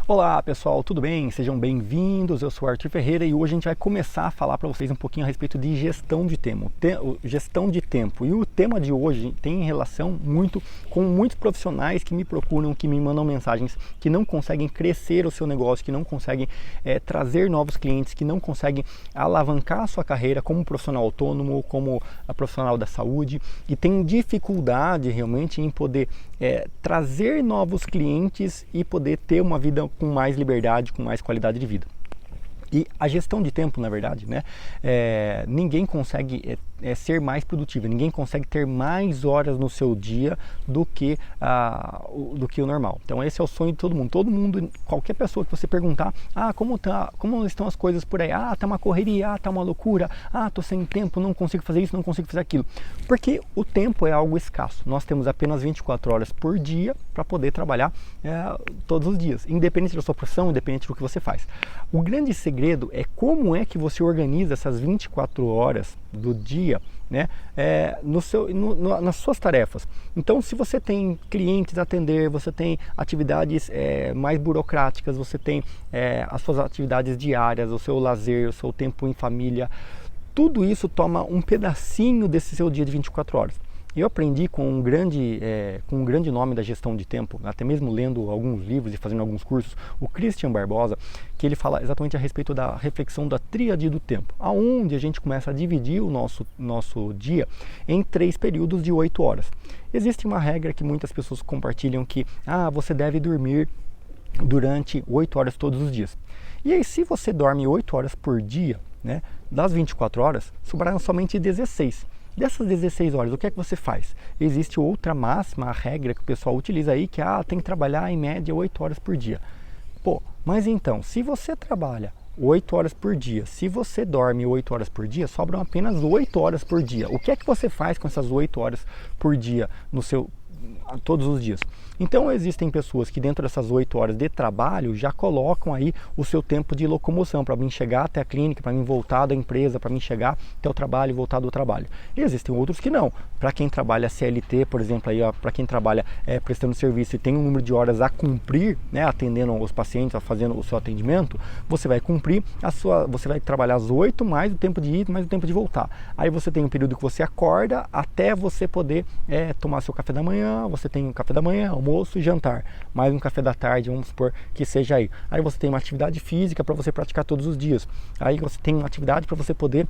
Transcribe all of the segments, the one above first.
Olá pessoal, tudo bem? Sejam bem-vindos, eu sou Arthur Ferreira e hoje a gente vai começar a falar para vocês um pouquinho a respeito de gestão de tempo, gestão de tempo. E o tema de hoje tem relação muito com muitos profissionais que me procuram, que me mandam mensagens, que não conseguem crescer o seu negócio, que não conseguem trazer novos clientes, que não conseguem alavancar a sua carreira como profissional autônomo, como a profissional da saúde e tem dificuldade realmente em poder trazer novos clientes e poder ter uma vida com mais liberdade, com mais qualidade de vida. E a gestão de tempo, na verdade, né? Ninguém consegue ser mais produtivo, ninguém consegue ter mais horas no seu dia do que o normal. Então esse é o sonho de todo mundo. Todo mundo, qualquer pessoa que você perguntar, como estão as coisas por aí? Tá uma correria, tá uma loucura, tô sem tempo, não consigo fazer isso, não consigo fazer aquilo. Porque o tempo é algo escasso. Nós temos apenas 24 horas por dia para poder trabalhar todos os dias, independente da sua profissão, independente do que você faz. O grande segredo é como é que você organiza essas 24 horas do dia, né, nas suas tarefas. Então, se você tem clientes a atender, você tem atividades mais burocráticas, você tem as suas atividades diárias, o seu lazer, o seu tempo em família, tudo isso toma um pedacinho desse seu dia de 24 horas. Eu aprendi com um grande nome da gestão de tempo, até mesmo lendo alguns livros e fazendo alguns cursos, o Christian Barbosa, que ele fala exatamente a respeito da reflexão da tríade do tempo, aonde a gente começa a dividir o nosso dia em 3 períodos de 8 horas. Existe uma regra que muitas pessoas compartilham que você deve dormir durante 8 horas todos os dias. E aí, se você dorme 8 horas por dia, né, das 24 horas, sobraram somente 16. Dessas 16 horas, o que é que você faz? Existe outra máxima, a regra que o pessoal utiliza aí, que tem que trabalhar em média 8 horas por dia. Mas então, se você trabalha 8 horas por dia, se você dorme 8 horas por dia, sobram apenas 8 horas por dia. O que é que você faz com essas 8 horas por dia todos os dias? Então existem pessoas que dentro dessas 8 horas de trabalho já colocam aí o seu tempo de locomoção para mim chegar até a clínica, para mim voltar da empresa, para mim chegar até o trabalho e voltar do trabalho. E existem outros que não. Para quem trabalha CLT, por exemplo, para quem trabalha prestando serviço e tem um número de horas a cumprir, né, atendendo os pacientes, fazendo o seu atendimento, você vai cumprir você vai trabalhar as 8 mais o tempo de ir, mais o tempo de voltar. Aí você tem um período que você acorda até você poder tomar seu café da manhã, você tem um café da manhã, almoço e jantar, mais um café da tarde, vamos supor que seja aí. Aí você tem uma atividade física para você praticar todos os dias. Aí você tem uma atividade para você poder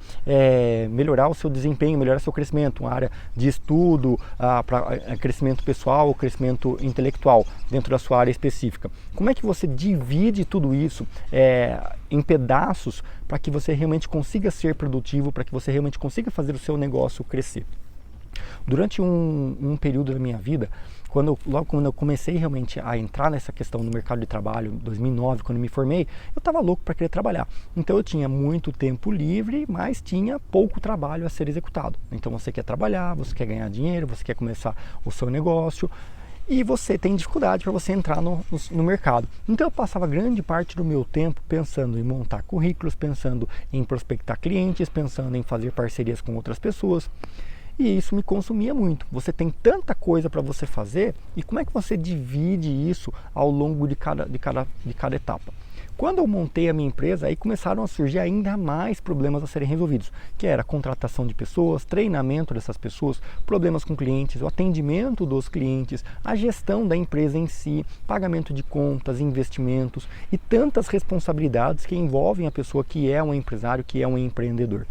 melhorar o seu desempenho, melhorar seu crescimento, uma área de estudo, para crescimento pessoal, crescimento intelectual dentro da sua área específica. Como é que você divide tudo isso em pedaços para que você realmente consiga ser produtivo, para que você realmente consiga fazer o seu negócio crescer? Durante um período da minha vida, logo quando eu comecei realmente a entrar nessa questão no mercado de trabalho, em 2009, quando eu me formei, eu estava louco para querer trabalhar. Então eu tinha muito tempo livre, mas tinha pouco trabalho a ser executado. Então você quer trabalhar, você quer ganhar dinheiro, você quer começar o seu negócio e você tem dificuldade para você entrar no mercado. Então eu passava grande parte do meu tempo pensando em montar currículos, pensando em prospectar clientes, pensando em fazer parcerias com outras pessoas. E isso me consumia muito. Você tem tanta coisa para você fazer e como é que você divide isso ao longo de cada etapa? Quando eu montei a minha empresa, aí começaram a surgir ainda mais problemas a serem resolvidos, que era a contratação de pessoas, treinamento dessas pessoas, problemas com clientes, o atendimento dos clientes, a gestão da empresa em si, pagamento de contas, investimentos e tantas responsabilidades que envolvem a pessoa que é um empresário, que é um empreendedor.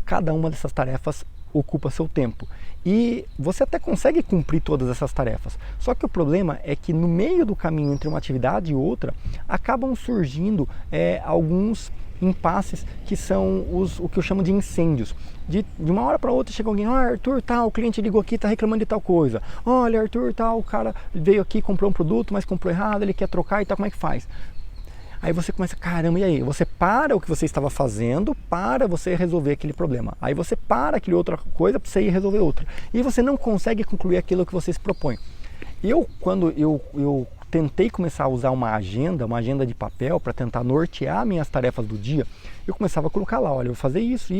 Cada uma dessas tarefas ocupa seu tempo e você até consegue cumprir todas essas tarefas, só que o problema é que no meio do caminho entre uma atividade e outra acabam surgindo alguns impasses que são o que eu chamo de incêndios. De uma hora para outra chega alguém, Arthur, o cliente ligou aqui, está reclamando de tal coisa, olha Arthur, o cara veio aqui, comprou um produto, mas comprou errado, ele quer trocar e tal, como é que faz? Aí você começa, caramba, e aí? Você para o que você estava fazendo para você resolver aquele problema. Aí você para aquele outra coisa para você ir resolver outra. E você não consegue concluir aquilo que você se propõe. Quando eu tentei começar a usar uma agenda de papel para tentar nortear minhas tarefas do dia, eu começava a colocar lá, olha, eu vou fazer isso.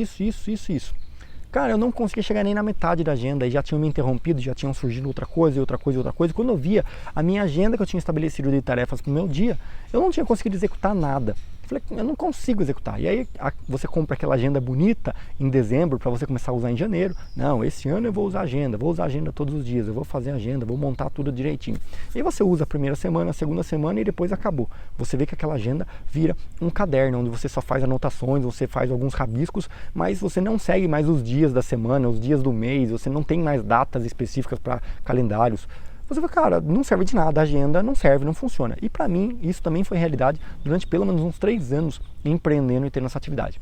Cara, eu não conseguia chegar nem na metade da agenda e já tinham me interrompido, já tinham surgido outra coisa, e outra coisa, e outra coisa. Quando eu via a minha agenda que eu tinha estabelecido de tarefas para o meu dia, eu não tinha conseguido executar nada. Eu falei, eu não consigo executar. E aí você compra aquela agenda bonita em dezembro para você começar a usar em janeiro. Não, esse ano eu vou usar agenda todos os dias, eu vou fazer agenda, vou montar tudo direitinho. E aí você usa a primeira semana, a segunda semana e depois acabou. Você vê que aquela agenda vira um caderno, onde você só faz anotações, você faz alguns rabiscos, mas você não segue mais os dias da semana, os dias do mês, você não tem mais datas específicas para calendários. Você fala, cara, não serve de nada, a agenda não serve, não funciona. E para mim, isso também foi realidade durante pelo menos uns 3 anos empreendendo e tendo essa atividade.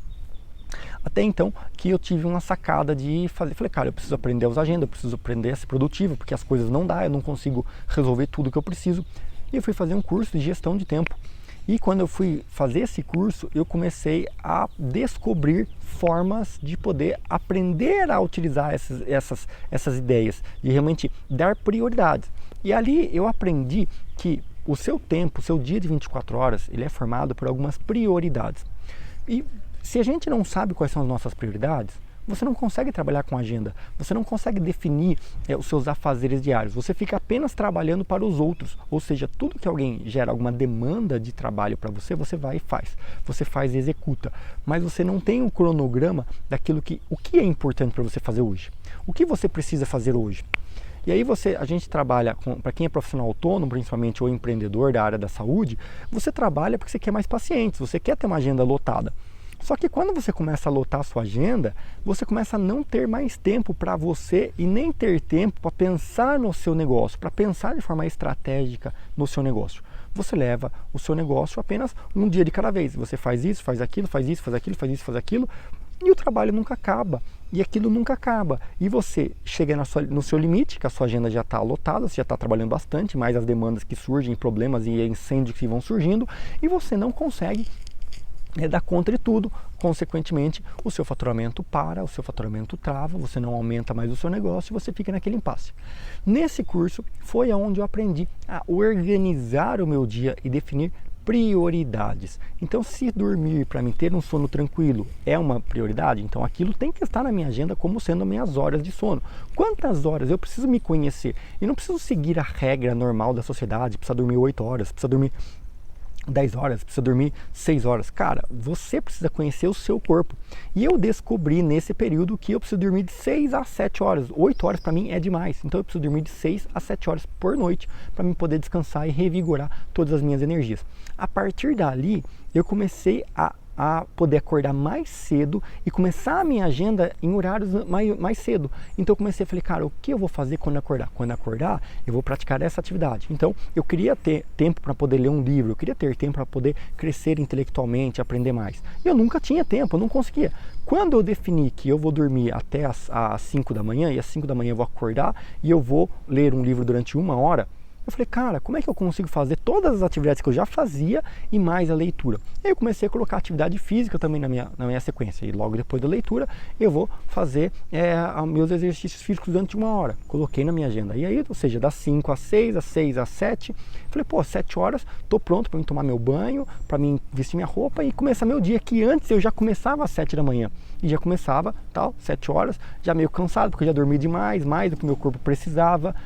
Até então que eu tive uma sacada de fazer, falei, cara, eu preciso aprender a usar agenda, eu preciso aprender a ser produtivo, porque as coisas não dá, eu não consigo resolver tudo que eu preciso. E eu fui fazer um curso de gestão de tempo. E quando eu fui fazer esse curso, eu comecei a descobrir formas de poder aprender a utilizar essas ideias, de realmente dar prioridades. E ali eu aprendi que o seu tempo, o seu dia de 24 horas, ele é formado por algumas prioridades. E se a gente não sabe quais são as nossas prioridades, você não consegue trabalhar com agenda, você não consegue definir os seus afazeres diários, você fica apenas trabalhando para os outros, ou seja, tudo que alguém gera alguma demanda de trabalho para você, você vai e faz, você faz e executa, mas você não tem um cronograma daquilo o que é importante para você fazer hoje, o que você precisa fazer hoje. E aí a gente trabalha, para quem é profissional autônomo, principalmente, ou empreendedor da área da saúde, você trabalha porque você quer mais pacientes, você quer ter uma agenda lotada. Só que quando você começa a lotar a sua agenda, você começa a não ter mais tempo para você e nem ter tempo para pensar no seu negócio, para pensar de forma estratégica no seu negócio. Você leva o seu negócio apenas um dia de cada vez. Você faz isso, faz aquilo, faz isso, faz aquilo, faz isso, faz aquilo, e o trabalho nunca acaba. E aquilo nunca acaba. E você chega no seu limite, que a sua agenda já está lotada, você já está trabalhando bastante, mais as demandas que surgem, problemas e incêndios que vão surgindo, e você não consegue dar conta de tudo, consequentemente o seu faturamento para, o seu faturamento trava, você não aumenta mais o seu negócio e você fica naquele impasse. Nesse curso foi onde eu aprendi a organizar o meu dia e definir prioridades. Então, se dormir para mim ter um sono tranquilo é uma prioridade, então aquilo tem que estar na minha agenda como sendo minhas horas de sono. Quantas horas eu preciso me conhecer? E não preciso seguir a regra normal da sociedade, precisa dormir 8 horas, precisa dormir 10 horas, precisa dormir 6 horas. Cara, você precisa conhecer o seu corpo. E eu descobri nesse período que eu preciso dormir de 6 a 7 horas. 8 horas para mim é demais. Então eu preciso dormir de 6 a 7 horas por noite para mim poder descansar e revigorar todas as minhas energias. A partir dali, eu comecei a poder acordar mais cedo e começar a minha agenda em horários mais cedo. Então eu comecei a falar, cara, o que eu vou fazer quando acordar? Quando acordar, eu vou praticar essa atividade. Então eu queria ter tempo para poder ler um livro, eu queria ter tempo para poder crescer intelectualmente, aprender mais. E eu nunca tinha tempo, eu não conseguia. Quando eu defini que eu vou dormir até às 5 da manhã, e às 5 da manhã eu vou acordar e eu vou ler um livro durante 1 hora, eu falei, cara, como é que eu consigo fazer todas as atividades que eu já fazia e mais a leitura? E aí eu comecei a colocar atividade física também na minha sequência. E logo depois da leitura, eu vou fazer meus exercícios físicos durante 1 hora. Coloquei na minha agenda. E aí, ou seja, das 5 às 6, das 6 às 7. Falei, pô, 7 horas, tô pronto para mim tomar meu banho, para mim vestir minha roupa e começar meu dia. Que antes eu já começava às 7 da manhã. E já começava, 7 horas, já meio cansado, porque eu já dormi demais, mais do que meu corpo precisava,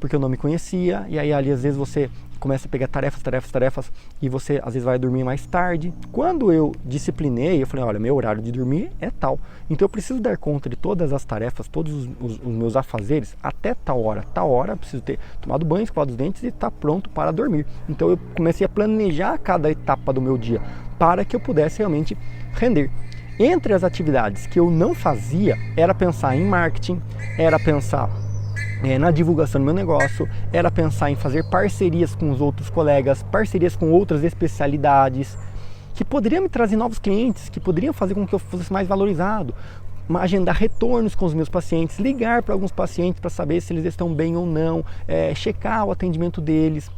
porque eu não me conhecia, e aí ali às vezes você começa a pegar tarefas, e você às vezes vai dormir mais tarde. Quando eu disciplinei, eu falei, olha, meu horário de dormir é tal, então eu preciso dar conta de todas as tarefas, todos os meus afazeres, até tal hora eu preciso ter tomado banho, escovado os dentes e estar pronto para dormir. Então eu comecei a planejar cada etapa do meu dia, para que eu pudesse realmente render. Entre as atividades que eu não fazia, era pensar em marketing, era pensar na divulgação do meu negócio, era pensar em fazer parcerias com os outros colegas, parcerias com outras especialidades, que poderiam me trazer novos clientes, que poderiam fazer com que eu fosse mais valorizado, agendar retornos com os meus pacientes, ligar para alguns pacientes para saber se eles estão bem ou não, checar o atendimento deles.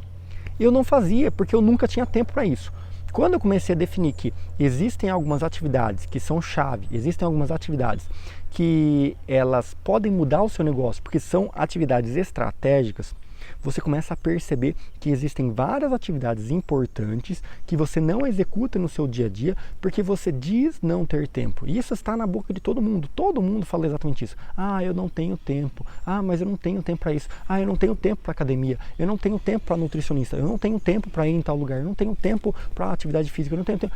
Eu não fazia porque eu nunca tinha tempo para isso. Quando eu comecei a definir que existem algumas atividades que são chave, existem algumas atividades que elas podem mudar o seu negócio, porque são atividades estratégicas, você começa a perceber que existem várias atividades importantes que você não executa no seu dia a dia porque você diz não ter tempo. E isso está na boca de todo mundo fala exatamente isso. Ah, eu não tenho tempo. Ah, mas eu não tenho tempo para isso. Ah, eu não tenho tempo para academia. Eu não tenho tempo para nutricionista. Eu não tenho tempo para ir em tal lugar. Eu não tenho tempo para atividade física. Eu não tenho tempo.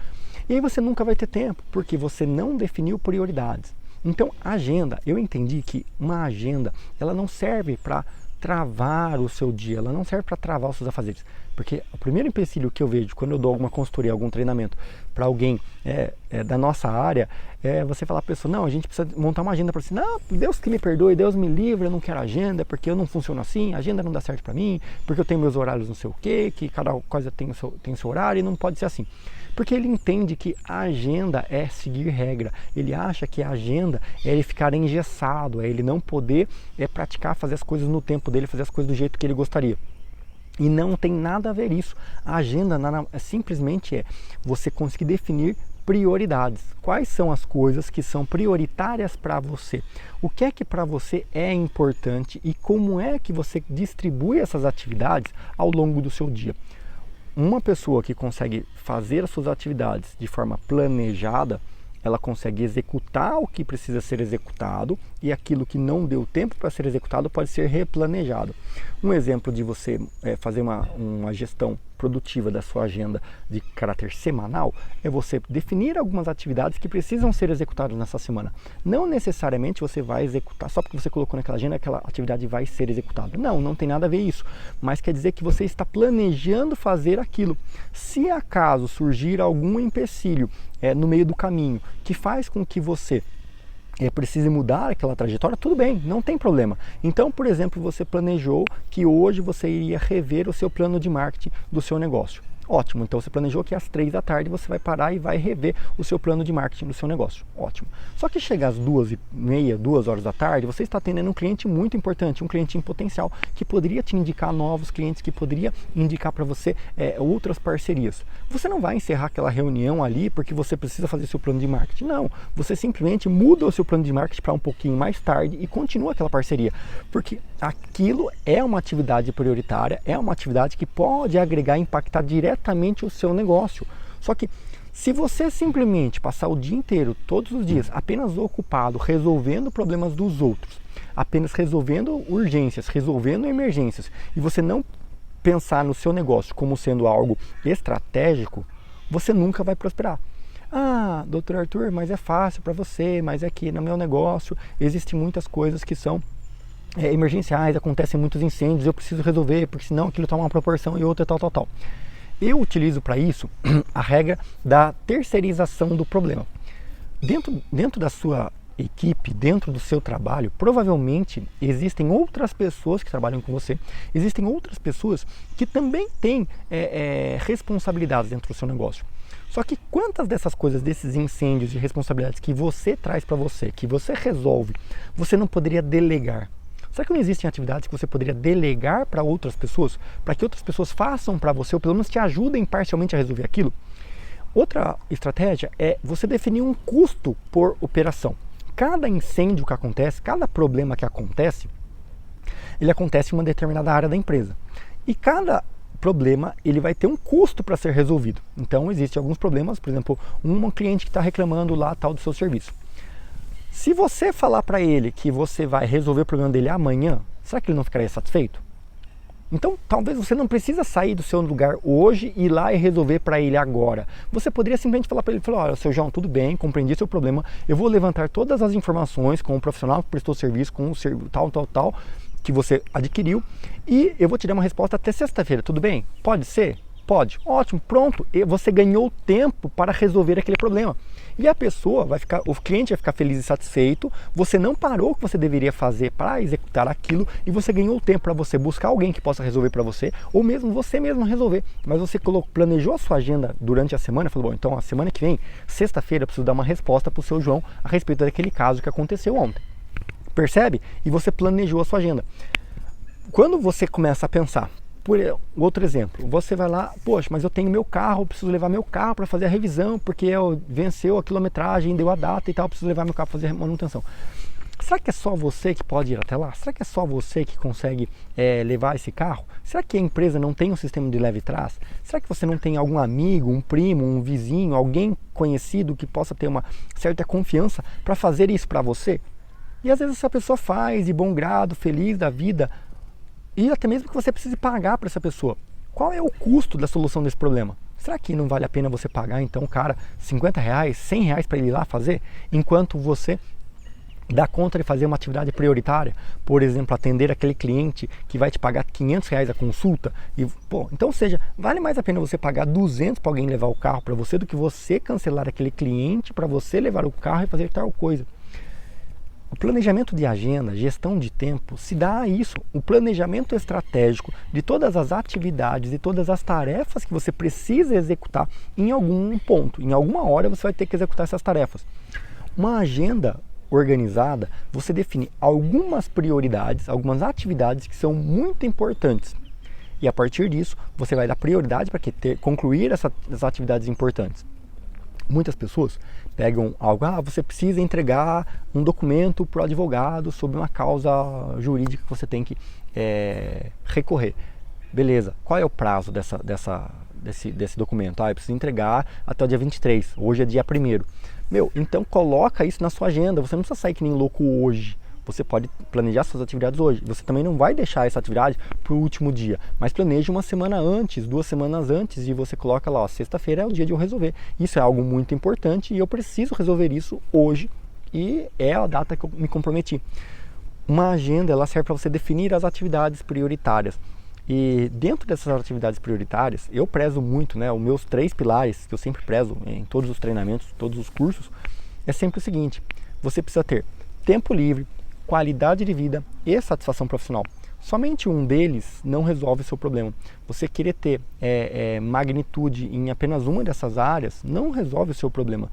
E aí você nunca vai ter tempo porque você não definiu prioridades. Então, a agenda, eu entendi que uma agenda, ela não serve para travar o seu dia, ela não serve para travar os seus afazeres. Porque o primeiro empecilho que eu vejo quando eu dou alguma consultoria, algum treinamento para alguém da nossa área, é você falar para a pessoa, não, a gente precisa montar uma agenda para você. Não, Deus que me perdoe, Deus me livre, eu não quero agenda, porque eu não funciono assim, a agenda não dá certo para mim, porque eu tenho meus horários não sei o quê, que cada coisa tem o seu horário e não pode ser assim. Porque ele entende que a agenda é seguir regra. Ele acha que a agenda é ele ficar engessado, é ele não poder praticar, fazer as coisas no tempo dele, fazer as coisas do jeito que ele gostaria. E não tem nada a ver isso. A agenda simplesmente é você conseguir definir prioridades. Quais são as coisas que são prioritárias para você? O que é que para você é importante e como é que você distribui essas atividades ao longo do seu dia? Uma pessoa que consegue fazer as suas atividades de forma planejada, ela consegue executar o que precisa ser executado e aquilo que não deu tempo para ser executado pode ser replanejado. Um exemplo de você fazer uma gestão produtiva da sua agenda de caráter semanal é você definir algumas atividades que precisam ser executadas nessa semana. Não necessariamente você vai executar, só porque você colocou naquela agenda, aquela atividade vai ser executada. Não, não tem nada a ver isso, mas quer dizer que você está planejando fazer aquilo. Se acaso surgir algum empecilho no meio do caminho que faz com que você precise mudar aquela trajetória, tudo bem, não tem problema. Então, por exemplo, você planejou que hoje você iria rever o seu plano de marketing do seu negócio. Ótimo, então você planejou que às 3 da tarde você vai parar e vai rever o seu plano de marketing do seu negócio. Ótimo. Só que chega às 2h30, 2 horas da tarde, você está atendendo um cliente muito importante, um cliente em potencial, que poderia te indicar novos clientes, que poderia indicar para você outras parcerias. Você não vai encerrar aquela reunião ali porque você precisa fazer seu plano de marketing. Não, você simplesmente muda o seu plano de marketing para um pouquinho mais tarde e continua aquela parceria. Porque aquilo é uma atividade prioritária, é uma atividade que pode agregar e impactar diretamente o seu negócio. Só que se você simplesmente passar o dia inteiro, todos os dias, apenas ocupado resolvendo problemas dos outros, apenas resolvendo urgências, resolvendo emergências, e você não pensar no seu negócio como sendo algo estratégico, você nunca vai prosperar. Ah, doutor Arthur, mas é fácil para você, mas é que no meu negócio existem muitas coisas que são emergenciais, acontecem muitos incêndios, eu preciso resolver, porque senão aquilo toma uma proporção e outra tal. Eu utilizo para isso a regra da terceirização do problema. Dentro da sua equipe, dentro do seu trabalho, provavelmente existem outras pessoas que trabalham com você, existem outras pessoas que também têm responsabilidades dentro do seu negócio. Só que quantas dessas coisas, desses incêndios e responsabilidades que você traz para você, que você resolve, você não poderia delegar? Será que não existem atividades que você poderia delegar para outras pessoas, para que outras pessoas façam para você, ou pelo menos te ajudem parcialmente a resolver aquilo? Outra estratégia é você definir um custo por operação. Cada incêndio que acontece, cada problema que acontece, ele acontece em uma determinada área da empresa. E cada problema ele vai ter um custo para ser resolvido. Então existem alguns problemas, por exemplo, um cliente que está reclamando lá tal do seu serviço. Se você falar para ele que você vai resolver o problema dele amanhã, será que ele não ficaria satisfeito? Então, talvez você não precisa sair do seu lugar hoje e ir lá e resolver para ele agora. Você poderia simplesmente falar para ele, olha, seu João, tudo bem, compreendi seu problema, eu vou levantar todas as informações com o profissional que prestou serviço, com o tal, que você adquiriu, e eu vou te dar uma resposta até sexta-feira, tudo bem? Pode ser? Pode. Ótimo, pronto, você ganhou tempo para resolver aquele problema. E a pessoa o cliente vai ficar feliz e satisfeito, você não parou o que você deveria fazer para executar aquilo e você ganhou tempo para você buscar alguém que possa resolver para você, ou mesmo você mesmo resolver. Mas você planejou a sua agenda durante a semana e falou, bom, então a semana que vem, sexta-feira, eu preciso dar uma resposta para o seu João a respeito daquele caso que aconteceu ontem. Percebe? E você planejou a sua agenda. Quando você começa a pensar, por outro exemplo, você vai lá, poxa, mas eu tenho meu carro, eu preciso levar meu carro para fazer a revisão, porque venceu a quilometragem, deu a data e tal, eu preciso levar meu carro para fazer a manutenção. Será que é só você que pode ir até lá? Será que é só você que consegue levar esse carro? Será que a empresa não tem um sistema de leve trás? Será que você não tem algum amigo, um primo, um vizinho, alguém conhecido que possa ter uma certa confiança para fazer isso para você? E às vezes essa pessoa faz de bom grado, feliz da vida, e até mesmo que você precise pagar para essa pessoa. Qual é o custo da solução desse problema? Será que não vale a pena você pagar então, cara, R$50, R$100 para ele ir lá fazer, enquanto você dá conta de fazer uma atividade prioritária, por exemplo, atender aquele cliente que vai te pagar R$500 a consulta, e então, ou seja, vale mais a pena você pagar 200 para alguém levar o carro para você do que você cancelar aquele cliente para você levar o carro e fazer tal coisa. O planejamento de agenda, gestão de tempo, se dá a isso, o planejamento estratégico de todas as atividades e todas as tarefas que você precisa executar em algum ponto, em alguma hora você vai ter que executar essas tarefas. Uma agenda organizada, você define algumas prioridades, algumas atividades que são muito importantes. E a partir disso, você vai dar prioridade para concluir essas atividades importantes. Muitas pessoas pegam algo, você precisa entregar um documento para o advogado sobre uma causa jurídica que você tem que recorrer. Beleza, qual é o prazo desse documento? Eu preciso entregar até o dia 23, hoje é dia 1º. Então coloca isso na sua agenda, você não precisa sair que nem louco hoje. Você pode planejar suas atividades hoje. Você também não vai deixar essa atividade para o último dia, mas planeje uma semana antes, 2 semanas antes, e você coloca lá, sexta-feira é o dia de eu resolver. Isso é algo muito importante e eu preciso resolver isso hoje e é a data que eu me comprometi. Uma agenda, ela serve para você definir as atividades prioritárias. E dentro dessas atividades prioritárias, eu prezo muito, os meus 3 pilares, que eu sempre prezo em todos os treinamentos, todos os cursos, é sempre o seguinte: você precisa ter tempo livre, qualidade de vida e satisfação profissional. Somente um deles não resolve o seu problema. Você querer ter magnitude em apenas uma dessas áreas não resolve o seu problema.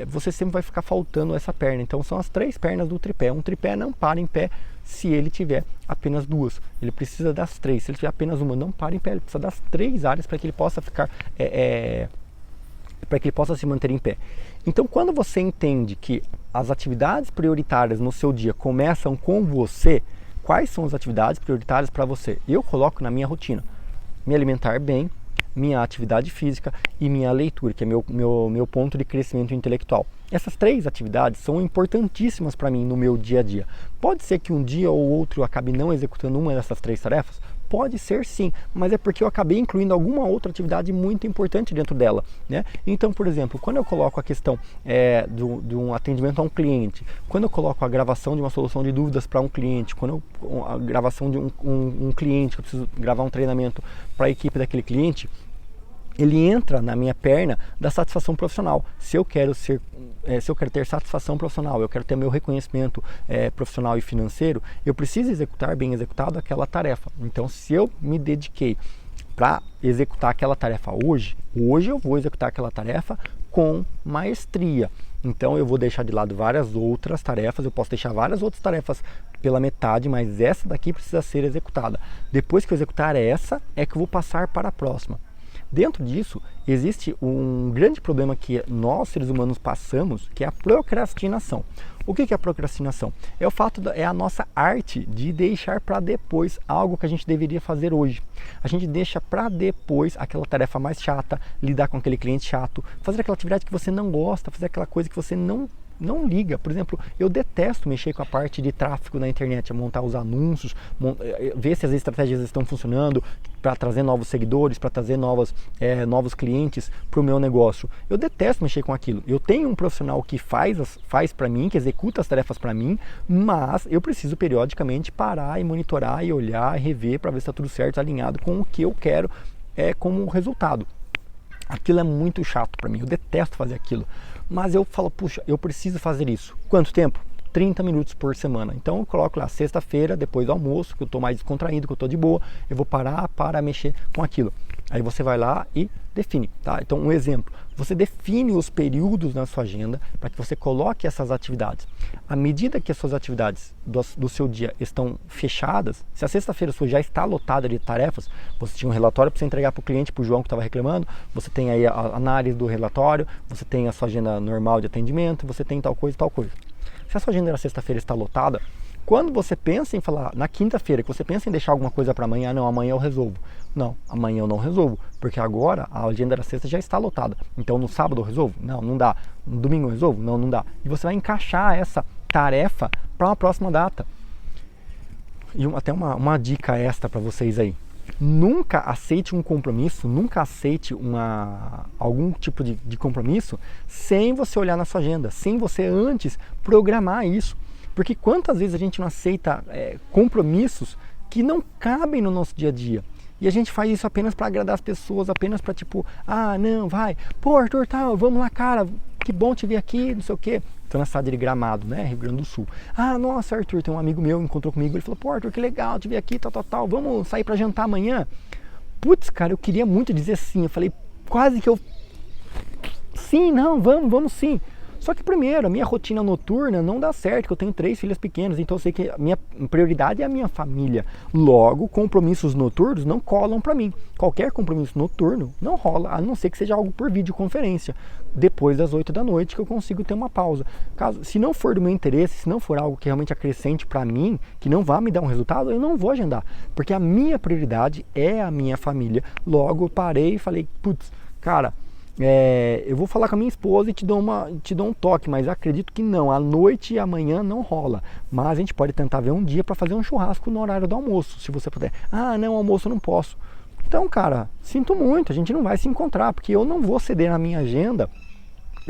Você sempre vai ficar faltando essa perna. Então são as 3 pernas do tripé. Um tripé não para em pé se ele tiver apenas 2. Ele precisa das 3. Se ele tiver apenas uma, não para em pé. Ele precisa das 3 áreas para que ele possa ficar para que ele possa se manter em pé. Então, quando você entende que as atividades prioritárias no seu dia começam com você, quais são as atividades prioritárias para você? Eu coloco na minha rotina: me alimentar bem, minha atividade física e minha leitura, que é meu ponto de crescimento intelectual. Essas 3 atividades são importantíssimas para mim no meu dia a dia. Pode ser que um dia ou outro eu acabe não executando uma dessas 3 tarefas? Pode ser sim, mas é porque eu acabei incluindo alguma outra atividade muito importante dentro dela, Então, por exemplo, quando eu coloco a questão de um atendimento a um cliente, quando eu coloco a gravação de uma solução de dúvidas para um cliente, a gravação de um cliente, que eu preciso gravar um treinamento para a equipe daquele cliente, ele entra na minha perna da satisfação profissional. Se eu quero ter satisfação profissional, eu quero ter meu reconhecimento profissional e financeiro, eu preciso executar bem executado aquela tarefa. Então, se eu me dediquei para executar aquela tarefa hoje eu vou executar aquela tarefa com maestria. Então, eu vou deixar de lado várias outras tarefas, eu posso deixar várias outras tarefas pela metade, mas essa daqui precisa ser executada. Depois que eu executar essa, é que eu vou passar para a próxima. Dentro disso, existe um grande problema que nós, seres humanos, passamos, que é a procrastinação. O que é a procrastinação? É a nossa arte de deixar para depois algo que a gente deveria fazer hoje. A gente deixa para depois aquela tarefa mais chata, lidar com aquele cliente chato, fazer aquela atividade que você não gosta, fazer aquela coisa que você não liga. Por exemplo, eu detesto mexer com a parte de tráfego na internet, montar os anúncios, ver se as estratégias estão funcionando para trazer novos seguidores, para trazer novos clientes para o meu negócio. Eu detesto mexer com aquilo. Eu tenho um profissional que faz para mim, que executa as tarefas para mim, mas eu preciso periodicamente parar e monitorar e olhar e rever para ver se está tudo certo, alinhado com o que eu quero como resultado. Aquilo é muito chato para mim, eu detesto fazer aquilo. Mas eu falo, puxa, eu preciso fazer isso. Quanto tempo? 30 minutos por semana. Então eu coloco lá sexta-feira, depois do almoço, que eu estou mais descontraído, que eu estou de boa, eu vou parar para mexer com aquilo. Aí você vai lá e define, tá? Então um exemplo, você define os períodos na sua agenda para que você coloque essas atividades. À medida que as suas atividades do seu dia estão fechadas, se a sexta-feira sua já está lotada de tarefas, você tinha um relatório para você entregar para o cliente, para o João que estava reclamando, você tem aí a análise do relatório, você tem a sua agenda normal de atendimento, você tem tal coisa e tal coisa. Se a sua agenda na sexta-feira está lotada, quando você pensa em falar, na quinta-feira, que você pensa em deixar alguma coisa para amanhã, não, amanhã eu resolvo. Não, amanhã eu não resolvo, porque agora a agenda da sexta já está lotada. Então no sábado eu resolvo? Não, não dá. No domingo eu resolvo? Não, não dá. E você vai encaixar essa tarefa para uma próxima data. E até uma dica extra para vocês aí. Nunca aceite um compromisso, nunca aceite algum tipo de compromisso sem você olhar na sua agenda, sem você antes programar isso. Porque quantas vezes a gente não aceita compromissos que não cabem no nosso dia a dia? E a gente faz isso apenas para agradar as pessoas, apenas para tipo, ah, não, vai, pô, Arthur, tal, vamos lá, cara, que bom te ver aqui, não sei o quê. Estou na cidade de Gramado, né, Rio Grande do Sul. Ah, nossa, Arthur, tem um amigo meu que encontrou comigo, ele falou, pô, Arthur, que legal te ver aqui, tal, vamos sair para jantar amanhã? Putz, cara, eu queria muito dizer sim, eu falei, quase que eu, sim, não, vamos sim. Só que primeiro, a minha rotina noturna não dá certo, que eu tenho 3 filhas pequenas, então eu sei que a minha prioridade é a minha família. Logo, compromissos noturnos não colam para mim. Qualquer compromisso noturno não rola, a não ser que seja algo por videoconferência, depois das 8 da noite, que eu consigo ter uma pausa. Se não for do meu interesse, se não for algo que realmente acrescente para mim, que não vá me dar um resultado, eu não vou agendar, porque a minha prioridade é a minha família. Logo, eu parei e falei, putz, cara, eu vou falar com a minha esposa e te dou um toque, mas acredito que não, à noite e amanhã não rola. Mas a gente pode tentar ver um dia para fazer um churrasco no horário do almoço, se você puder. Ah, não, almoço eu não posso. Então, cara, sinto muito, a gente não vai se encontrar, porque eu não vou ceder na minha agenda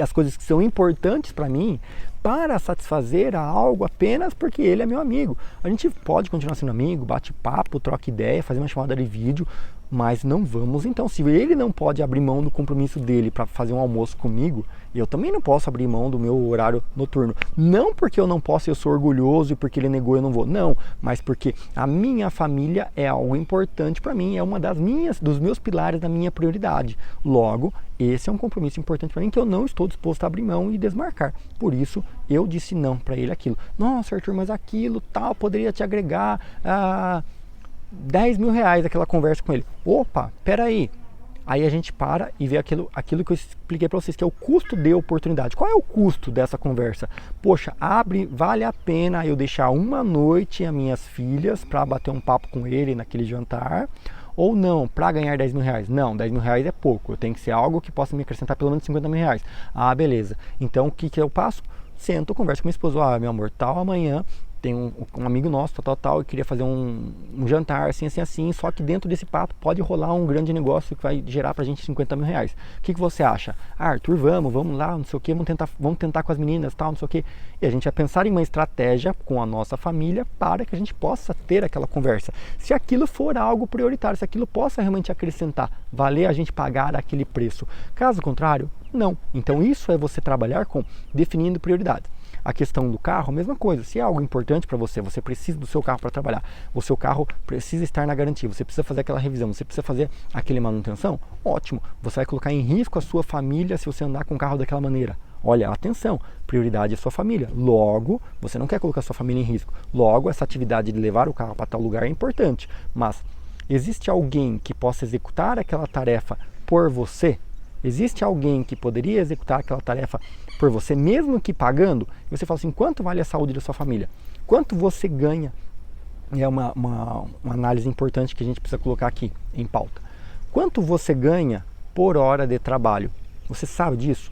as coisas que são importantes para mim para satisfazer a algo apenas porque ele é meu amigo. A gente pode continuar sendo amigo, bate papo, troca ideia, fazer uma chamada de vídeo, mas não vamos então. Se ele não pode abrir mão do compromisso dele para fazer um almoço comigo, eu também não posso abrir mão do meu horário noturno. Não porque eu não posso, eu sou orgulhoso e porque ele negou eu não vou. Não, mas porque a minha família é algo importante para mim, é uma dos meus pilares da minha prioridade. Logo, esse é um compromisso importante para mim que eu não estou disposto a abrir mão e desmarcar. Por isso, eu disse não para ele aquilo. Nossa, Arthur, mas aquilo tal poderia te agregar 10 mil reais aquela conversa com ele. Opa, peraí. Aí a gente para e vê aquilo que eu expliquei para vocês, que é o custo de oportunidade. Qual é o custo dessa conversa? Poxa, vale a pena eu deixar uma noite as minhas filhas para bater um papo com ele naquele jantar? Ou não, para ganhar 10 mil reais? Não, 10 mil reais é pouco. Tem que ser algo que possa me acrescentar pelo menos 50 mil reais. Ah, beleza. Então o que eu passo? Sento, converso com minha esposa. Ah, meu amor, tal amanhã tem um amigo nosso, tal, e queria fazer um jantar, assim, só que dentro desse papo pode rolar um grande negócio que vai gerar pra gente 50 mil reais. O que você acha? Ah, Arthur, vamos lá, não sei o que, vamos tentar com as meninas, tal, não sei o que. E a gente vai pensar em uma estratégia com a nossa família para que a gente possa ter aquela conversa. Se aquilo for algo prioritário, se aquilo possa realmente acrescentar, valer a gente pagar aquele preço. Caso contrário, não. Então isso é você trabalhar com definindo prioridades. A questão do carro, a mesma coisa. Se é algo importante para você, você precisa do seu carro para trabalhar, o seu carro precisa estar na garantia, você precisa fazer aquela revisão, você precisa fazer aquela manutenção, ótimo. Você vai colocar em risco a sua família se você andar com o carro daquela maneira. Olha, atenção, prioridade é sua família. Logo, você não quer colocar sua família em risco. Logo, essa atividade de levar o carro para tal lugar é importante. Mas existe alguém que possa executar aquela tarefa por você? Existe alguém que poderia executar aquela tarefa por você, mesmo que pagando? E você fala assim, quanto vale a saúde da sua família? Quanto você ganha? É uma análise importante que a gente precisa colocar aqui em pauta. Quanto você ganha por hora de trabalho? Você sabe disso?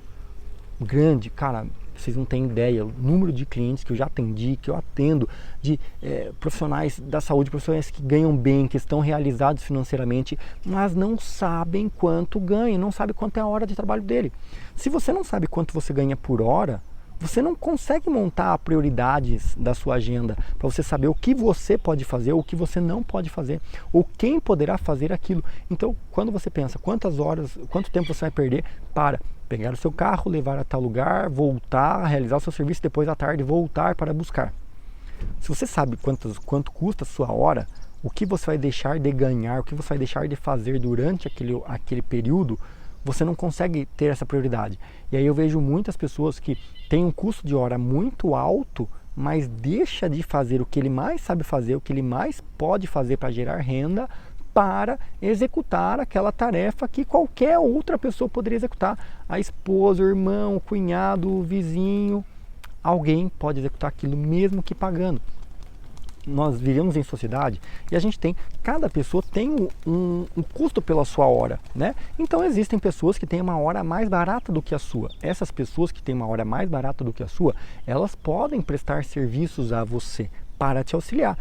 Grande, cara, vocês não têm ideia, o número de clientes que eu já atendi, que eu atendo, de profissionais da saúde, profissionais que ganham bem, que estão realizados financeiramente, mas não sabem quanto ganham, não sabem quanto é a hora de trabalho dele. Se você não sabe quanto você ganha por hora, você não consegue montar prioridades da sua agenda para você saber o que você pode fazer, o que você não pode fazer, ou quem poderá fazer aquilo. Então, quando você pensa quantas horas, quanto tempo você vai perder para pegar o seu carro, levar a tal lugar, voltar, realizar o seu serviço, depois à tarde voltar para buscar. Se você sabe quanto custa a sua hora, o que você vai deixar de ganhar, o que você vai deixar de fazer durante aquele período, você não consegue ter essa prioridade. E aí eu vejo muitas pessoas que têm um custo de hora muito alto, mas deixa de fazer o que ele mais sabe fazer, o que ele mais pode fazer para gerar renda, para executar aquela tarefa que qualquer outra pessoa poderia executar. A esposa, o irmão, o cunhado, o vizinho. alguém pode executar aquilo mesmo que pagando. Nós vivemos em sociedade e a gente tem, cada pessoa tem um custo pela sua hora, né? Então existem pessoas que têm uma hora mais barata do que a sua. Essas pessoas que têm uma hora mais barata do que a sua, elas podem prestar serviços a você para te auxiliar.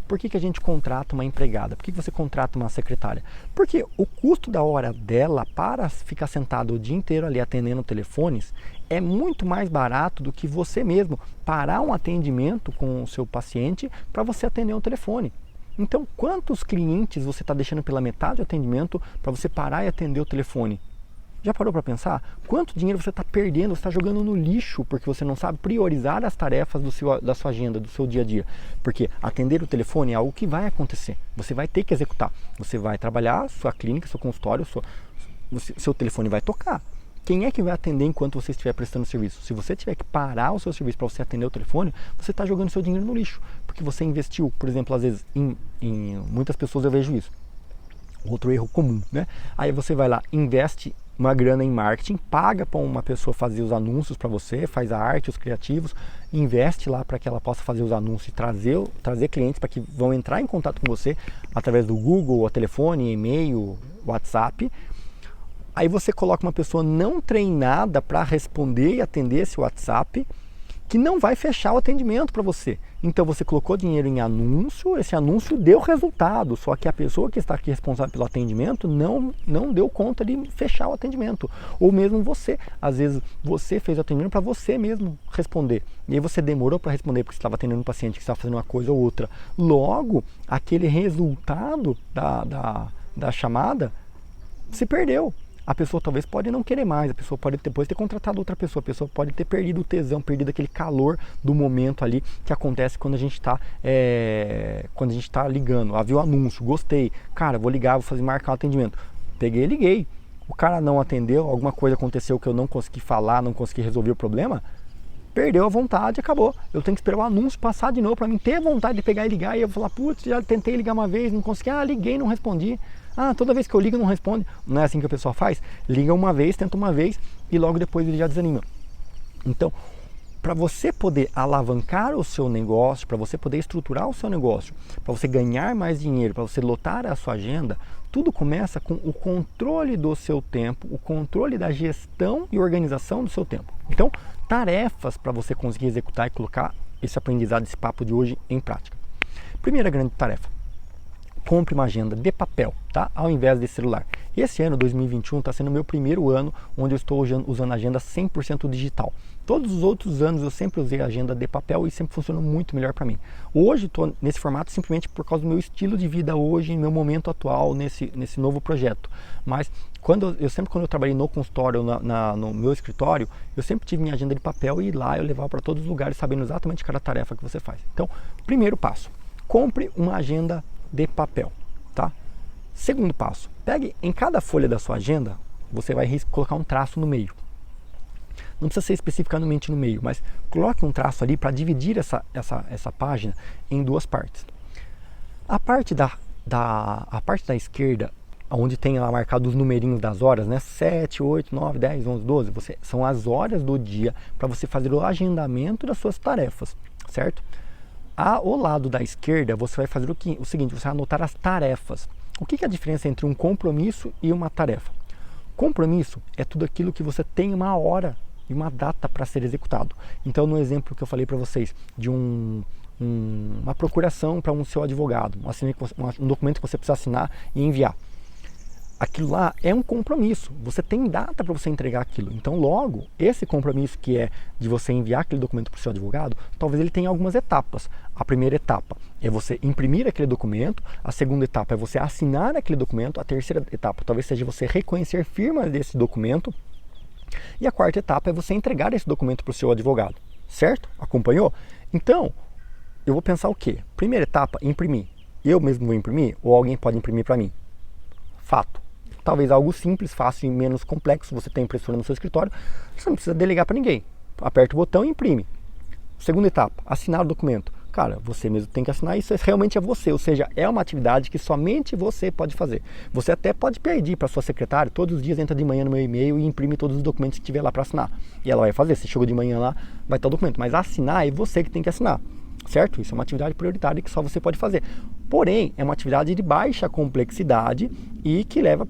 Por que a gente contrata uma empregada? Por que você contrata uma secretária? Porque o custo da hora dela para ficar sentado o dia inteiro ali atendendo telefones é muito mais barato do que você mesmo parar um atendimento com o seu paciente para você atender um telefone. Então, quantos clientes você está deixando pela metade do atendimento para você parar e atender o telefone? Já parou para pensar? Quanto dinheiro você está perdendo, você está jogando no lixo porque você não sabe priorizar as tarefas da sua agenda, do seu dia a dia? Porque atender o telefone é algo que vai acontecer, você vai ter que executar. Você vai trabalhar, sua clínica, seu consultório, seu telefone vai tocar. Quem é que vai atender enquanto você estiver prestando serviço? Se você tiver que parar o seu serviço para você atender o telefone, você está jogando seu dinheiro no lixo. Porque você investiu, por exemplo, às vezes, em muitas pessoas eu vejo isso. Outro erro comum, né? Aí você vai lá, investe uma grana em marketing, paga para uma pessoa fazer os anúncios para você, faz a arte, os criativos, investe lá para que ela possa fazer os anúncios e trazer clientes para que vão entrar em contato com você através do Google, o telefone, e-mail, WhatsApp. Aí você coloca uma pessoa não treinada para responder e atender esse WhatsApp, que não vai fechar o atendimento para você. Então você colocou dinheiro em anúncio, esse anúncio deu resultado, só que a pessoa que está aqui responsável pelo atendimento não deu conta de fechar o atendimento. Ou mesmo você, às vezes você fez o atendimento para você mesmo responder. E aí você demorou para responder porque você estava atendendo um paciente que estava fazendo uma coisa ou outra. Logo, aquele resultado da chamada se perdeu. A pessoa talvez pode não querer mais, a pessoa pode depois ter contratado outra pessoa, a pessoa pode ter perdido o tesão, perdido aquele calor do momento ali que acontece quando a gente está ligando. Viu o anúncio, gostei, cara, vou ligar, vou marcar um atendimento. Peguei e liguei. O cara não atendeu, alguma coisa aconteceu que eu não consegui falar, não consegui resolver o problema, perdeu a vontade, acabou. Eu tenho que esperar o anúncio passar de novo para mim ter vontade de pegar e ligar e eu falar, putz, já tentei ligar uma vez, não consegui, liguei, não respondi. Toda vez que eu ligo não responde. Não é assim que a pessoa faz? Liga uma vez, tenta uma vez e logo depois ele já desanima. Então, para você poder alavancar o seu negócio, para você poder estruturar o seu negócio, para você ganhar mais dinheiro, para você lotar a sua agenda, tudo começa com o controle do seu tempo, o controle da gestão e organização do seu tempo. Então, tarefas para você conseguir executar e colocar esse aprendizado, esse papo de hoje em prática. Primeira grande tarefa. Compre uma agenda de papel, tá? Ao invés de celular. Esse ano, 2021, está sendo o meu primeiro ano onde eu estou usando a agenda 100% digital. Todos os outros anos eu sempre usei a agenda de papel e sempre funcionou muito melhor para mim. Hoje estou nesse formato simplesmente por causa do meu estilo de vida hoje, meu momento atual nesse novo projeto. Mas quando eu trabalhei no consultório, no meu escritório, eu sempre tive minha agenda de papel e lá eu levava para todos os lugares sabendo exatamente cada tarefa que você faz. Então, primeiro passo, compre uma agenda de papel, tá? Segundo passo, pegue em cada folha da sua agenda, você vai colocar um traço no meio. Não precisa ser especificamente no meio, mas coloque um traço ali para dividir essa página em duas partes. A parte da esquerda, onde tem lá marcado os numerinhos das horas, né? 7, 8, 9, 10, 11, 12, são as horas do dia para você fazer o agendamento das suas tarefas, certo? Ao lado da esquerda, você vai fazer o seguinte, você vai anotar as tarefas. O que é a diferença entre um compromisso e uma tarefa? Compromisso é tudo aquilo que você tem uma hora e uma data para ser executado. Então, no exemplo que eu falei para vocês, de uma procuração para um seu advogado, um documento que você precisa assinar e enviar. Aquilo lá é um compromisso, você tem data para você entregar aquilo. Então, logo, esse compromisso que é de você enviar aquele documento para o seu advogado, talvez ele tenha algumas etapas. A primeira etapa é você imprimir aquele documento, a segunda etapa é você assinar aquele documento, a terceira etapa talvez seja você reconhecer firma desse documento, e a quarta etapa é você entregar esse documento para o seu advogado, certo? Acompanhou? Então, eu vou pensar o quê? Primeira etapa, imprimir. Eu mesmo vou imprimir ou alguém pode imprimir para mim? Fato. Talvez algo simples, fácil e menos complexo. Você tem impressora no seu escritório, você não precisa delegar para ninguém. Aperta o botão e imprime. Segunda etapa, assinar o documento. cara, você mesmo tem que assinar, isso realmente é você, ou seja, é uma atividade que somente você pode fazer. Você até pode pedir para sua secretária, todos os dias entra de manhã no meu e-mail e imprime todos os documentos que tiver lá para assinar. E ela vai fazer, se chegou de manhã lá, vai estar o documento, mas assinar é você que tem que assinar, certo? Isso é uma atividade prioritária que só você pode fazer. Porém, é uma atividade de baixa complexidade e que leva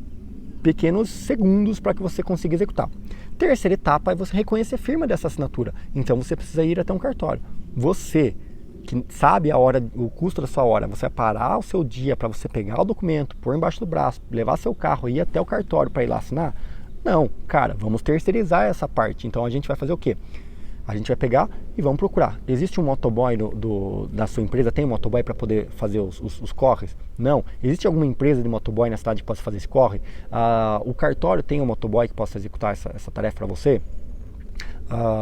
pequenos segundos para que você consiga executar. Terceira etapa é você reconhecer a firma dessa assinatura. Então você precisa ir até um cartório. Você que sabe a hora, o custo da sua hora, você vai parar o seu dia para você pegar o documento, pôr embaixo do braço, levar seu carro e ir até o cartório para ir lá assinar? Não, cara, vamos terceirizar essa parte. Então a gente vai fazer o quê? A gente vai pegar e vamos procurar. Existe um motoboy da sua empresa? Tem um motoboy para poder fazer os corres? Não. Existe alguma empresa de motoboy na cidade que possa fazer esse corre? O cartório tem um motoboy que possa executar essa tarefa para você?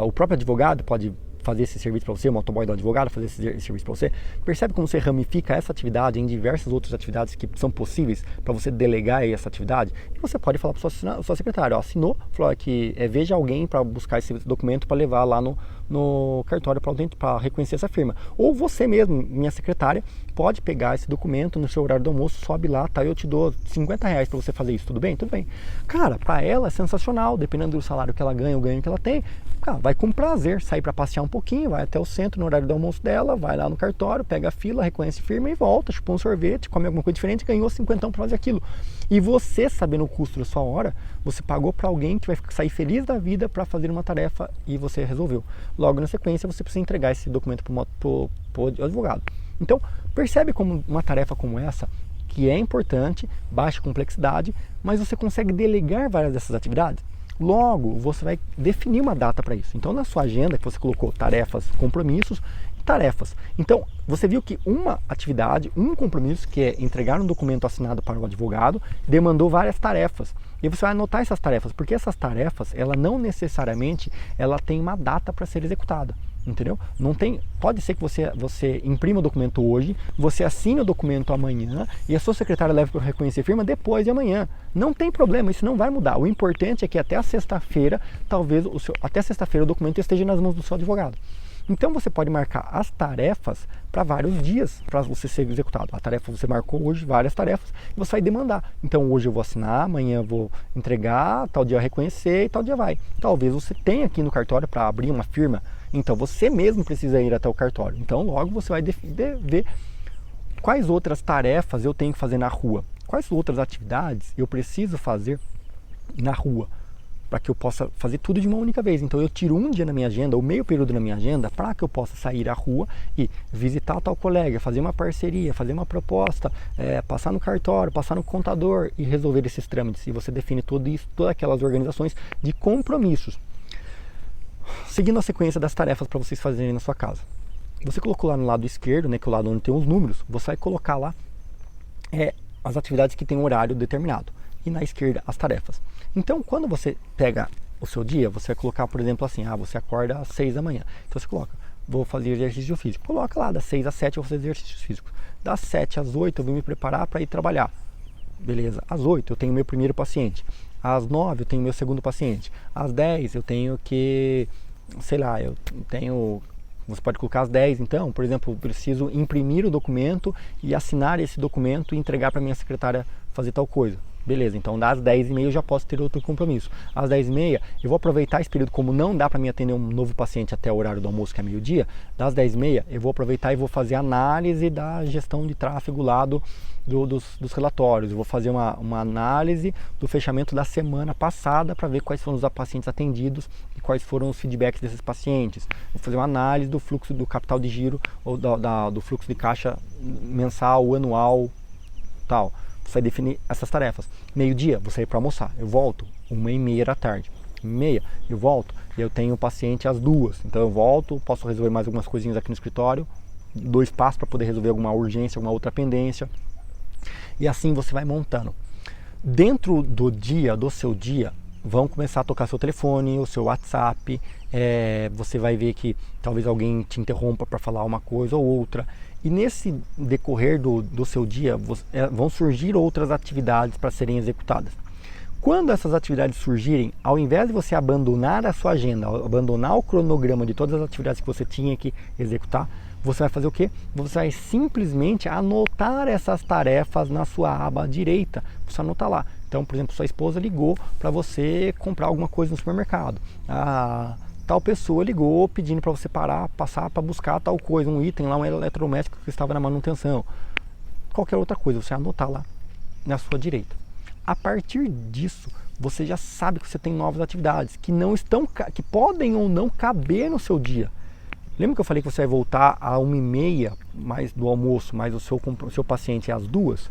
O próprio advogado pode fazer esse serviço para você, o motoboy do advogado fazer esse serviço para você. Percebe como você ramifica essa atividade em diversas outras atividades que são possíveis para você delegar aí essa atividade? E você pode falar para sua secretária, ó, assinou, falou que veja alguém para buscar esse documento para levar lá no cartório para reconhecer essa firma. Ou você mesmo, minha secretária, pode pegar esse documento no seu horário do almoço, sobe lá, tá? Eu te dou R$50 para você fazer isso, tudo bem? Tudo bem. Cara, para ela é sensacional, dependendo do salário que ela ganha, o ganho que ela tem, cara, vai com prazer sair para passear um pouquinho, vai até o centro no horário do almoço dela, vai lá no cartório, pega a fila, reconhece firma e volta, chupa um sorvete, come alguma coisa diferente, ganhou 50 para fazer aquilo. E você, sabendo o custo da sua hora, você pagou para alguém que vai sair feliz da vida para fazer uma tarefa e você resolveu. Logo na sequência, você precisa entregar esse documento para o advogado. Então, percebe como uma tarefa como essa, que é importante, baixa complexidade, mas você consegue delegar várias dessas atividades? Logo, você vai definir uma data para isso. Então, na sua agenda, que você colocou tarefas, compromissos e tarefas. Então, você viu que uma atividade, um compromisso, que é entregar um documento assinado para o advogado, demandou várias tarefas. E você vai anotar essas tarefas, porque essas tarefas, ela não necessariamente ela tem uma data para ser executada. Entendeu? Não tem, pode ser que você imprima o documento hoje, você assine o documento amanhã e a sua secretária leve para reconhecer firma depois de amanhã. Não tem problema, isso não vai mudar. O importante é que até a sexta-feira, até sexta-feira o documento esteja nas mãos do seu advogado. Então você pode marcar as tarefas para vários dias para você ser executado. A tarefa você marcou hoje, várias tarefas, e você vai demandar. Então hoje eu vou assinar, amanhã eu vou entregar, tal dia eu reconhecer e tal dia vai. Talvez você tenha aqui no cartório para abrir uma firma, então você mesmo precisa ir até o cartório. Então logo você vai ver quais outras tarefas eu tenho que fazer na rua, quais outras atividades eu preciso fazer na rua, para que eu possa fazer tudo de uma única vez. Então eu tiro um dia na minha agenda, ou meio período na minha agenda, para que eu possa sair à rua e visitar tal colega, fazer uma parceria, fazer uma proposta, passar no cartório, passar no contador e resolver esses trâmites. E você define tudo isso, todas aquelas organizações de compromissos. Seguindo a sequência das tarefas para vocês fazerem na sua casa. Você colocou lá no lado esquerdo, né, que é o lado onde tem os números, você vai colocar lá as atividades que tem um horário determinado. E na esquerda as tarefas. Então, quando você pega o seu dia, você vai colocar, por exemplo, assim, você acorda às 6 da manhã. Então você coloca, vou fazer exercício físico. Coloca lá, das 6 às 7 eu vou fazer exercícios físicos. Das 7 às 8 eu vou me preparar para ir trabalhar. Beleza, às 8 eu tenho meu primeiro paciente. Às 9 eu tenho meu segundo paciente. Às 10 eu tenho que, sei lá, você pode colocar às 10, então, por exemplo, eu preciso imprimir o documento e assinar esse documento e entregar para minha secretária fazer tal coisa. Beleza, então das 10h30 eu já posso ter outro compromisso. Às 10h30 eu vou aproveitar esse período, como não dá para mim atender um novo paciente até o horário do almoço, que é meio-dia, das 10h30 eu vou aproveitar e vou fazer análise da gestão de tráfego lá dos relatórios. Eu vou fazer uma análise do fechamento da semana passada para ver quais foram os pacientes atendidos e quais foram os feedbacks desses pacientes. Vou fazer uma análise do fluxo do capital de giro ou do fluxo de caixa mensal, anual, tal. Você vai definir essas tarefas. Meio-dia, vou sair para almoçar. Eu volto 1h30 da tarde. 1h30, eu volto e eu tenho o paciente às 2h. Então eu volto, posso resolver mais algumas coisinhas aqui no escritório. 2 passos para poder resolver alguma urgência, alguma outra pendência. E assim você vai montando. Dentro do seu dia, vão começar a tocar seu telefone, o seu WhatsApp. Você vai ver que talvez alguém te interrompa para falar uma coisa ou outra. E nesse decorrer do seu dia, vão surgir outras atividades para serem executadas. Quando essas atividades surgirem, ao invés de você abandonar a sua agenda, abandonar o cronograma de todas as atividades que você tinha que executar, Você vai fazer o quê? Você vai simplesmente anotar essas tarefas na sua aba direita. Você anota lá. Então, por exemplo, sua esposa ligou para você comprar alguma coisa no supermercado. Tal pessoa ligou pedindo para você passar para buscar tal coisa, um item lá, um eletrodoméstico que estava na manutenção. Qualquer outra coisa, você anotar lá na sua direita. A partir disso, você já sabe que você tem novas atividades que podem ou não caber no seu dia. Lembra que eu falei que você vai voltar a 1h30 mais do almoço, mais o seu paciente às 2h?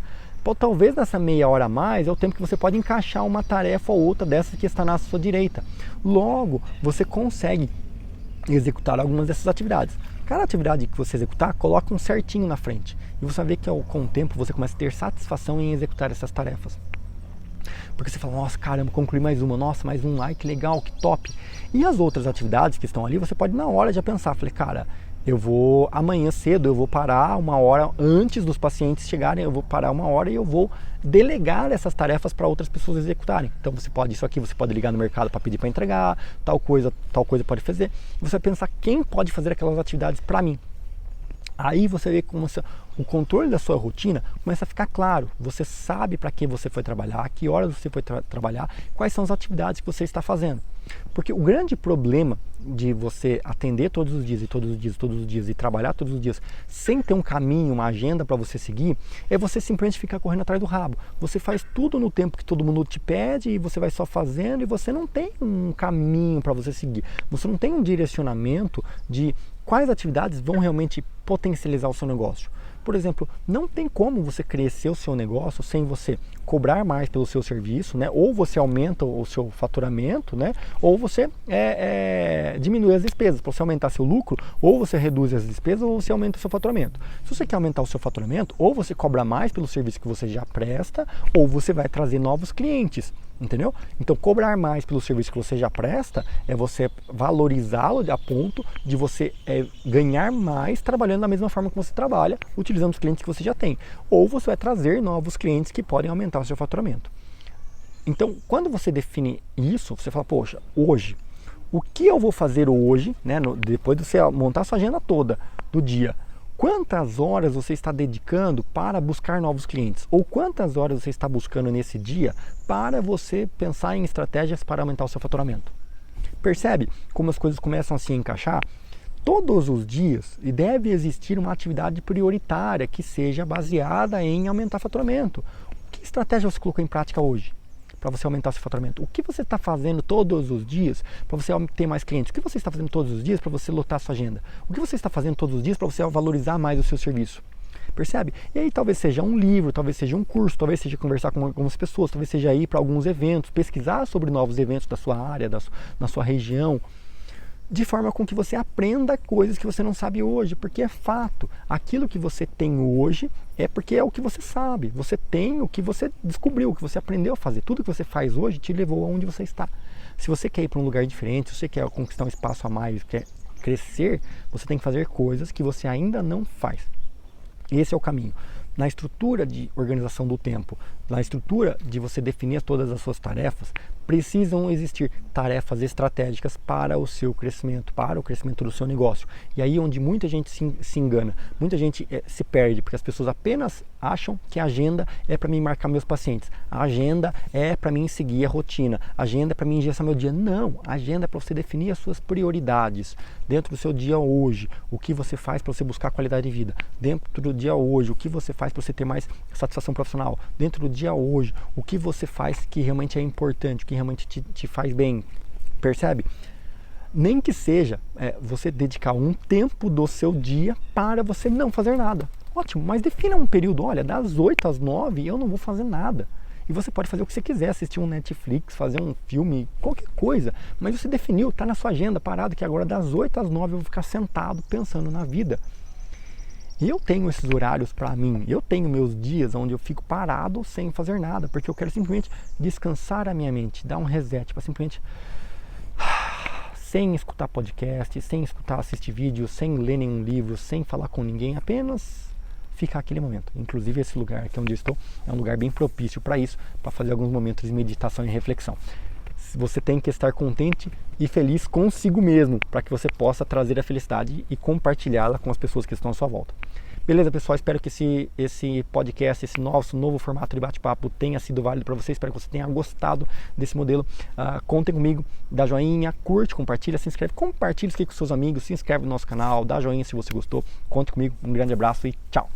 Talvez nessa meia hora a mais é o tempo que você pode encaixar uma tarefa ou outra dessas que está na sua direita. Logo, você consegue executar algumas dessas atividades. Cada atividade que você executar, coloca um certinho na frente. E você vai ver que com o tempo você começa a ter satisfação em executar essas tarefas. Porque você fala, nossa, caramba, concluí mais uma, nossa, mais um, ai que legal, que top. E as outras atividades que estão ali, você pode na hora já pensar, falei, cara, amanhã cedo eu vou parar 1 hora antes dos pacientes chegarem, eu vou parar 1 hora e eu vou delegar essas tarefas para outras pessoas executarem. Então você pode ligar no mercado para pedir para entregar, tal coisa pode fazer. Você vai pensar quem pode fazer aquelas atividades para mim. Aí você vê como o controle da sua rotina começa a ficar claro. Você sabe para que você foi trabalhar, a que horas você foi trabalhar, quais são as atividades que você está fazendo. Porque o grande problema de você atender todos os dias e trabalhar todos os dias sem ter um caminho, uma agenda para você seguir, é você simplesmente ficar correndo atrás do rabo. Você faz tudo no tempo que todo mundo te pede e você vai só fazendo e você não tem um caminho para você seguir. Você não tem um direcionamento de quais atividades vão realmente potencializar o seu negócio. Por exemplo, não tem como você crescer o seu negócio sem você cobrar mais pelo seu serviço, né? Ou você aumenta o seu faturamento, né? Ou você diminui as despesas. Para você aumentar seu lucro, ou você reduz as despesas ou você aumenta o seu faturamento. Se você quer aumentar o seu faturamento, ou você cobra mais pelo serviço que você já presta, ou você vai trazer novos clientes. Entendeu? Então, cobrar mais pelo serviço que você já presta é você valorizá-lo a ponto de você ganhar mais trabalhando da mesma forma que você trabalha, utilizando os clientes que você já tem. Ou você vai trazer novos clientes que podem aumentar o seu faturamento. Então, quando você define isso, você fala, poxa, hoje, o que eu vou fazer hoje, né, depois de você montar a sua agenda toda do dia, quantas horas você está dedicando para buscar novos clientes? Ou quantas horas você está buscando nesse dia para você pensar em estratégias para aumentar o seu faturamento? Percebe como as coisas começam a se encaixar? Todos os dias deve existir uma atividade prioritária que seja baseada em aumentar o faturamento. Que estratégia você colocou em prática hoje para você aumentar o seu faturamento? O que você está fazendo todos os dias para você ter mais clientes? O que você está fazendo todos os dias para você lotar a sua agenda? O que você está fazendo todos os dias para você valorizar mais o seu serviço? Percebe? E aí talvez seja um livro, talvez seja um curso, talvez seja conversar com algumas pessoas, talvez seja ir para alguns eventos, pesquisar sobre novos eventos da sua área, na sua região, de forma com que você aprenda coisas que você não sabe hoje, porque é fato, aquilo que você tem hoje é porque é o que você sabe, você tem o que você descobriu, o que você aprendeu a fazer, tudo que você faz hoje te levou aonde você está. Se você quer ir para um lugar diferente, se você quer conquistar um espaço a mais, quer crescer, você tem que fazer coisas que você ainda não faz. Esse é o caminho. Na estrutura de organização do tempo, na estrutura de você definir todas as suas tarefas, precisam existir tarefas estratégicas para o seu crescimento, para o crescimento do seu negócio. E aí onde muita gente se engana, muita gente se perde, porque as pessoas apenas acham que a agenda é para mim marcar meus pacientes, a agenda é para mim seguir a rotina, a agenda é para mim engessar meu dia. Não, a agenda é para você definir as suas prioridades dentro do seu dia hoje, o que você faz para você buscar qualidade de vida, dentro do dia hoje, o que você faz para você ter mais satisfação profissional, dentro do dia hoje, o que você faz que realmente é importante, o que realmente te faz bem, percebe? Nem que seja você dedicar um tempo do seu dia para você não fazer nada. Ótimo, mas defina um período, olha, das 8 às 9 eu não vou fazer nada. E você pode fazer o que você quiser, assistir um Netflix, fazer um filme, qualquer coisa. Mas você definiu, está na sua agenda parado, que agora das 8 às 9 eu vou ficar sentado pensando na vida. E eu tenho esses horários para mim, eu tenho meus dias onde eu fico parado sem fazer nada, porque eu quero simplesmente descansar a minha mente, dar um reset, para simplesmente, sem escutar podcast, sem assistir vídeos, sem ler nenhum livro, sem falar com ninguém, apenas ficar aquele momento. Inclusive esse lugar aqui onde eu estou é um lugar bem propício para isso, para fazer alguns momentos de meditação e reflexão. você tem que estar contente e feliz consigo mesmo, para que você possa trazer a felicidade e compartilhá-la com as pessoas que estão à sua volta. Beleza, pessoal? Espero que esse podcast, esse novo formato de bate-papo tenha sido válido para vocês. Espero que você tenha gostado desse modelo. Contem comigo, dá joinha, curte, compartilha, se inscreve, compartilha isso aqui com seus amigos, se inscreve no nosso canal, dá joinha se você gostou. Conte comigo, um grande abraço e tchau!